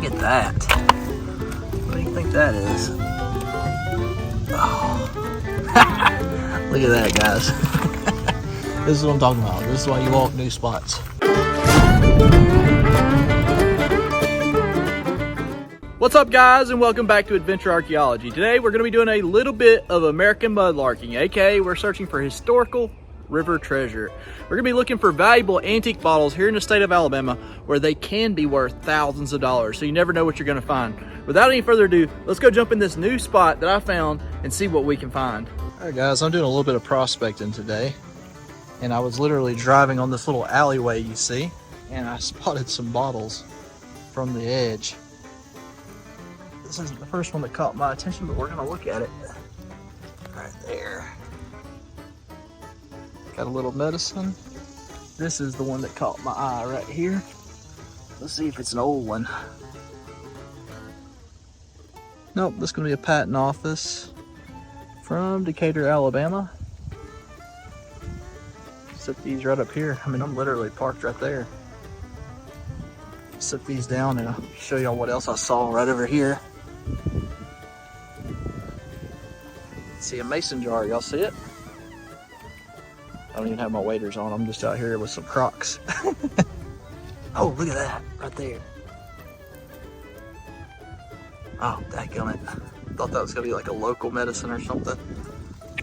at that. What do you think that is? Oh. Look at that, guys. This is what I'm talking about. This is why you walk new spots. What's up, guys, and welcome back to Adventure Archaeology. Today we're going to be doing a little bit of American mudlarking, aka we're searching for historical river treasure. We're going to be looking for valuable antique bottles here in the state of Alabama where they can be worth thousands of dollars, so you never know what you're going to find. Without any further ado, let's go jump in this new spot that I found and see what we can find. All right, guys, I'm doing a little bit of prospecting today, and I was literally driving on this little alleyway you see, and I spotted some bottles from the edge. This isn't the first one that caught my attention, but we're going to look at it right there. Got a little medicine. This is the one that caught my eye right here. Let's see if it's an old one. Nope, this is going to be a patent office from Decatur, Alabama. Set these right up here. I mean, I'm literally parked right there. Set these down and I'll show y'all what else I saw right over here. See a mason jar, y'all see it? I don't even have my waders on. I'm just out here with some Crocs. Oh, look at that right there. Oh, dadgummit. Thought that was gonna be like a local medicine or something.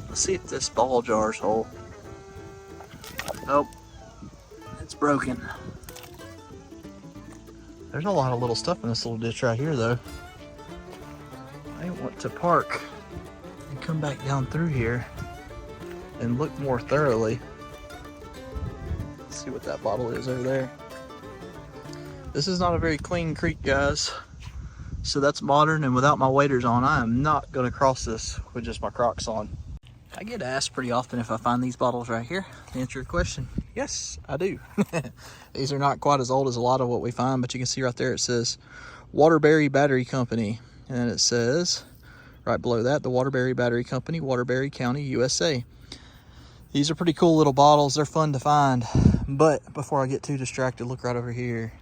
Let's see if this ball jar's whole. Nope, it's broken. There's a lot of little stuff in this little ditch right here though. I want to park and come back down through here and look more thoroughly. Let's see what that bottle is over there. This is not a very clean creek, guys. So that's modern, and without my waders on, I am not gonna cross this with just my Crocs on. I get asked pretty often if I find these bottles right here. To answer your question, yes, I do. These are not quite as old as a lot of what we find, but you can see right there it says Waterbury Battery Company. And then it says, right below that, the Waterbury Battery Company, Waterbury County, USA. These are pretty cool little bottles. They're fun to find. But before I get too distracted, look right over here.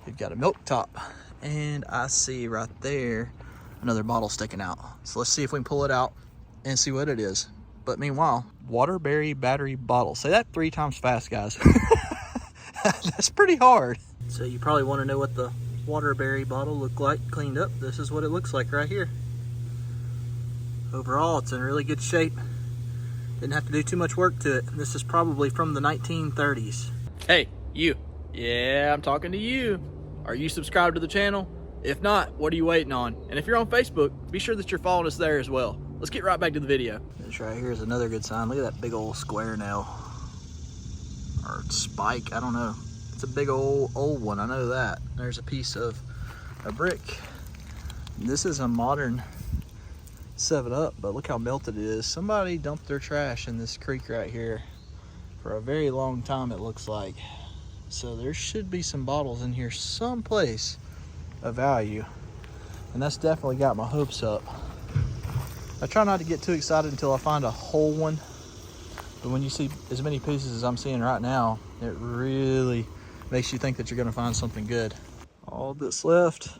We've got a milk top. And I see right there another bottle sticking out. So let's see if we can pull it out and see what it is. But meanwhile, Waterbury Battery Bottle. Say that 3 times fast, guys. That's pretty hard. So you probably want to know what the Waterbury bottle looked like cleaned up. This is what it looks like right here. Overall, it's in really good shape. Didn't have to do too much work to it. This is probably from the 1930s. Hey, you. Yeah, I'm talking to you. Are you subscribed to the channel? If not, what are you waiting on? And if you're on Facebook, be sure that you're following us there as well. Let's get right back to the video. This right here is another good sign. Look at that big old square nail. Or spike, I don't know. It's a big old one, I know that. There's a piece of a brick. This is a modern 7-Up, but look how melted it is. Somebody dumped their trash in this creek right here for a very long time, it looks like. So there should be some bottles in here someplace of value. And that's definitely got my hopes up. I try not to get too excited until I find a whole one. But when you see as many pieces as I'm seeing right now, it really makes you think that you're gonna find something good. All that's left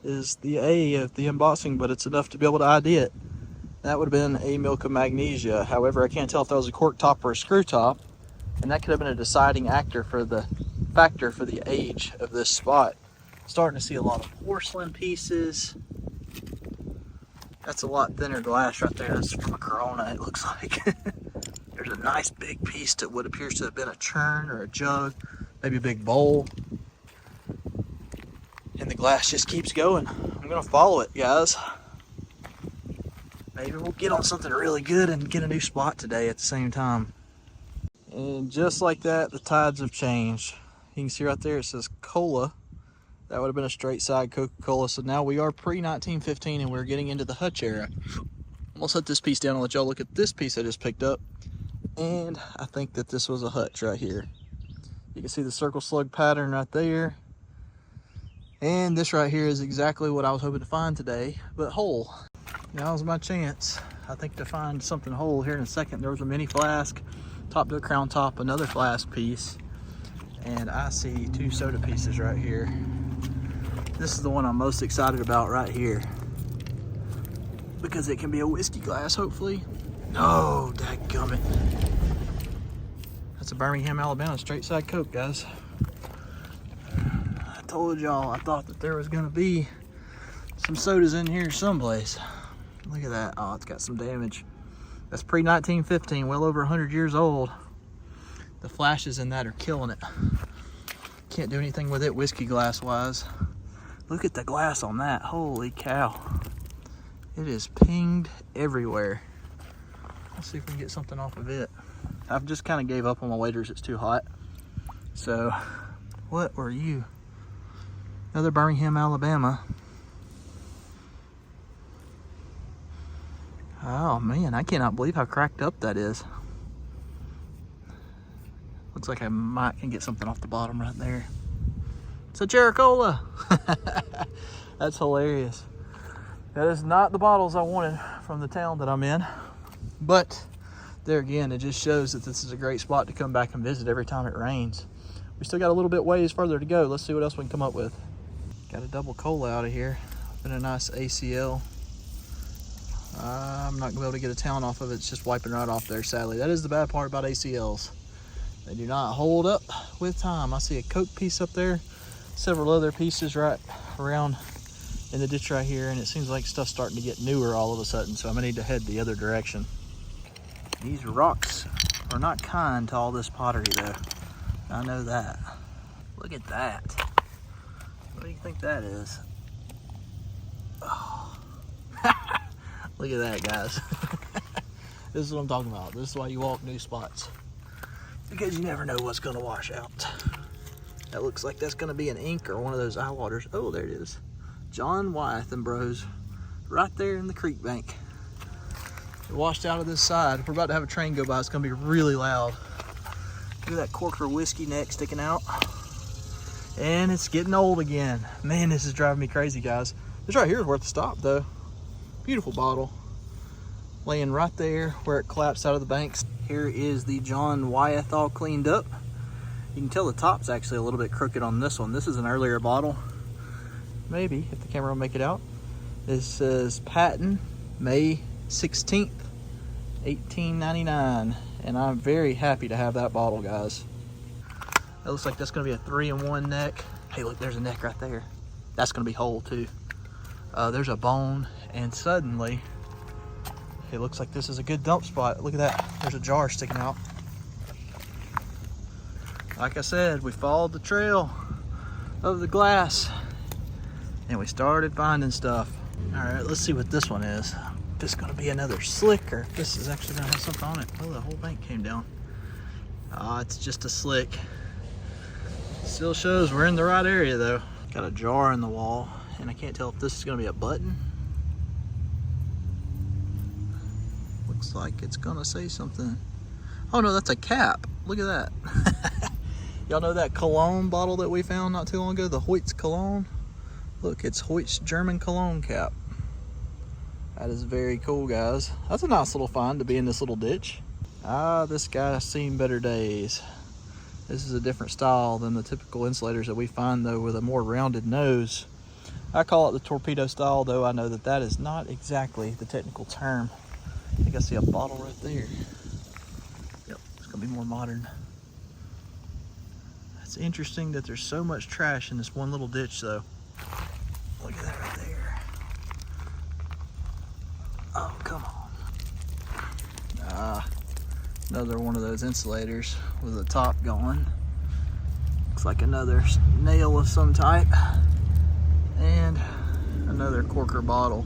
is the A of the embossing, but it's enough to be able to ID it. That would have been a milk of magnesia. However, I can't tell if that was a cork top or a screw top, and that could have been a deciding factor for the age of this spot. Starting to see a lot of porcelain pieces. That's a lot thinner glass right there. That's from a Corona, it looks like. There's a nice big piece to what appears to have been a churn or a jug, maybe a big bowl. And the glass just keeps going. I'm gonna follow it, guys. Maybe we'll get on something really good and get a new spot today at the same time. And just like that, the tides have changed. You can see right there, it says cola. That would have been a straight side Coca-Cola. So now we are pre-1915 and we're getting into the hutch era. I'm gonna set this piece down and let y'all look at this piece I just picked up. And I think that this was a hutch right here. You can see the circle slug pattern right there. And this right here is exactly what I was hoping to find today, but whole. Now's my chance, I think, to find something whole here in a second. There was a mini flask, top to a crown top, another flask piece, and I see 2 soda pieces right here. This is the one I'm most excited about right here, because it can be a whiskey glass, hopefully. Oh, dadgummit. That's a Birmingham, Alabama straight side Coke, guys. I told y'all, I thought that there was gonna be some sodas in here someplace. Look at that. Oh, it's got some damage. That's pre-1915, well over 100 years old. The flashes in that are killing it. Can't do anything with it whiskey glass wise. Look at the glass on that. Holy cow. It is pinged everywhere. Let's see if we can get something off of it. I've just kind of gave up on my waders. It's too hot. So, what were you? Another Birmingham, Alabama. Oh man, I cannot believe how cracked up that is. Looks like I can get something off the bottom right there. It's a Jericola. That's hilarious. That is not the bottles I wanted from the town that I'm in. But there again, it just shows that this is a great spot to come back and visit every time it rains. We still got a little bit ways further to go. Let's see what else we can come up with. Got a double cola out of here. Been a nice ACL. I'm not gonna be able to get a town off of it. It's just wiping right off there, sadly. That is the bad part about ACLs. They do not hold up with time. I see a Coke piece up there, several other pieces right around in the ditch right here, and it seems like stuff's starting to get newer all of a sudden, so I'm gonna need to head the other direction. These rocks are not kind to all this pottery though. I know that. Look at that. What do you think that is? Oh. Look at that, guys. This is what I'm talking about. This is why you walk new spots, because you never know what's gonna wash out. That looks like that's gonna be an ink or one of those eye waters. Oh, there it is. John Wyeth and Bros, right there in the creek bank. It washed out of this side. We're about to have a train go by. It's gonna be really loud. Look at that corker whiskey neck sticking out. And it's getting old again. Man, this is driving me crazy, guys. This right here is worth a stop though. Beautiful bottle. Laying right there where it collapsed out of the banks. Here is the John Wyeth all cleaned up. You can tell the top's actually a little bit crooked on this one. This is an earlier bottle. Maybe, if the camera will make it out. This says Patton, May 16th, 1899. And I'm very happy to have that bottle, guys. That looks like that's gonna be a 3-in-1 neck. Hey, look, there's a neck right there. That's gonna be whole too. There's a bone, and suddenly, it looks like this is a good dump spot. Look at that, there's a jar sticking out. Like I said, we followed the trail of the glass, and we started finding stuff. All right, let's see what this one is. If this is gonna be another slick, or if this is actually gonna have something on it. Oh, the whole bank came down. It's just a slick. Still shows we're in the right area though. Got a jar in the wall, and I can't tell if this is gonna be a button. Looks like it's gonna say something. Oh no, that's a cap. Look at that. Y'all know that cologne bottle that we found not too long ago, the Hoyt's cologne? Look, it's Hoyt's German cologne cap. That is very cool, guys. That's a nice little find to be in this little ditch. This guy's seen better days. This is a different style than the typical insulators that we find though, with a more rounded nose. I call it the torpedo style, though I know that that is not exactly the technical term. I think I see a bottle right there. Yep, it's gonna be more modern. It's interesting that there's so much trash in this one little ditch though. Look at that right there. Oh, come on. Another one of those insulators with the top going. Looks like another nail of some type. And another corker bottle.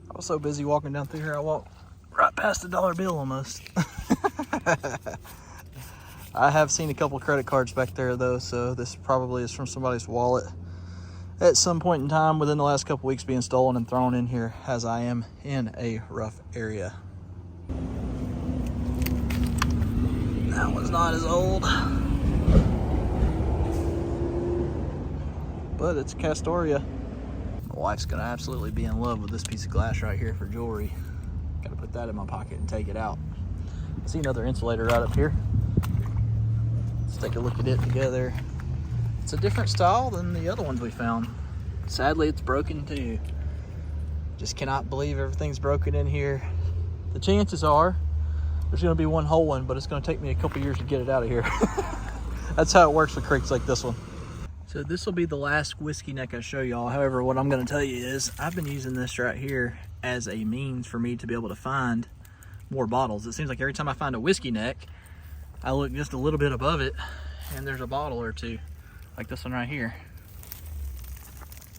I was so busy walking down through here, I walked right past a dollar bill almost. I have seen a couple credit cards back there though, so this probably is from somebody's wallet at some point in time within the last couple weeks being stolen and thrown in here, as I am in a rough area. That one's not as old, but it's Castoria. My wife's gonna absolutely be in love with this piece of glass right here for jewelry. Gotta put that in my pocket and take it out. I see another insulator right up here. Let's take a look at it together. It's a different style than the other ones we found. Sadly, it's broken too. Just cannot believe everything's broken in here. The chances are there's gonna be one whole one, but it's gonna take me a couple years to get it out of here. That's how it works with creeks like this one. So this will be the last whiskey neck I show y'all. However, what I'm gonna tell you is I've been using this right here as a means for me to be able to find more bottles. It seems like every time I find a whiskey neck, I look just a little bit above it and there's a bottle or two, like this one right here.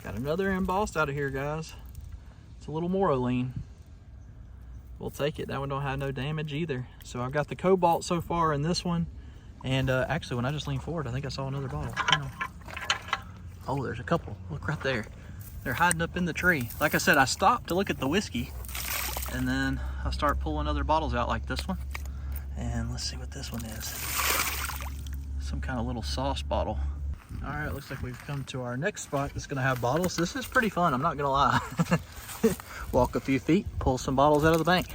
Got another embossed out of here, guys. It's a little more lean. We'll take it. That one don't have no damage either. So I've got the cobalt so far in this one. And actually, when I just leaned forward, I think I saw another bottle. Oh, there's a couple. Look right there. They're hiding up in the tree. Like I said, I stopped to look at the whiskey. And then I start pulling other bottles out like this one. And let's see what this one is. Some kind of little sauce bottle. All right, looks like we've come to our next spot that's gonna have bottles. This is pretty fun, I'm not gonna lie. Walk a few feet, pull some bottles out of the bank.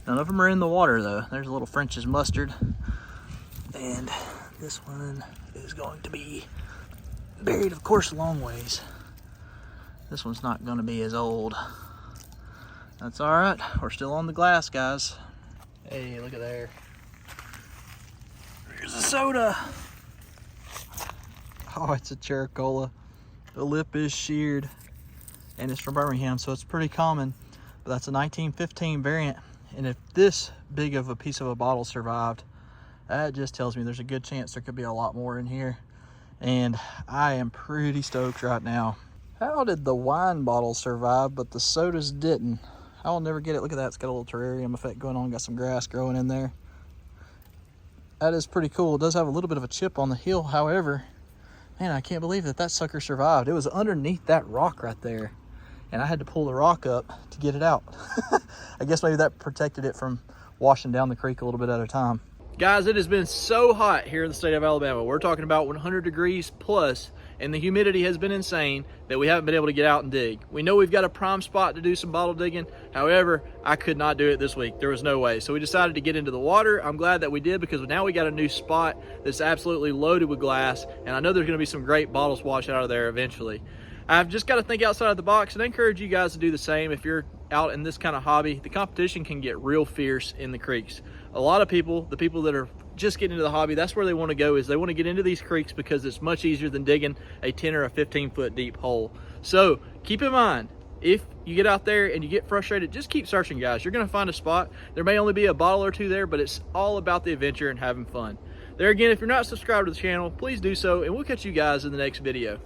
None of them are in the water though. There's a little French's mustard. And this one is going to be buried, of course, a long ways. This one's not gonna be as old. That's all right, we're still on the glass, guys. Hey, look at there. Here's a soda. Oh, it's a Chericola. The lip is sheared and it's from Birmingham, so it's pretty common, but that's a 1915 variant. And if this big of a piece of a bottle survived, that just tells me there's a good chance there could be a lot more in here. And I am pretty stoked right now. How did the wine bottle survive, but the sodas didn't? I'll never get it. Look at that, it's got a little terrarium effect going on, got some grass growing in there. That is pretty cool. It does have a little bit of a chip on the heel, however, man, I can't believe that sucker survived. It was underneath that rock right there, and I had to pull the rock up to get it out. I guess maybe that protected it from washing down the creek a little bit at a time. Guys, it has been so hot here in the state of Alabama. We're talking about 100 degrees plus, and the humidity has been insane that we haven't been able to get out and dig. We know we've got a prime spot to do some bottle digging. However, I could not do it this week. There was no way. So we decided to get into the water. I'm glad that we did, because now we got a new spot that's absolutely loaded with glass, and I know there's gonna be some great bottles washed out of there eventually. I've just got to think outside of the box, and I encourage you guys to do the same. If you're out in this kind of hobby, the competition can get real fierce in the creeks. A lot of people, the people that are just getting into the hobby, that's where they want to go, is they want to get into these creeks because it's much easier than digging a 10 or a 15 foot deep hole. So keep in mind, if you get out there and you get frustrated, just keep searching, guys. You're going to find a spot. There may only be a bottle or two there, but it's all about the adventure and having fun. There again, if you're not subscribed to the channel, please do so, and we'll catch you guys in the next video.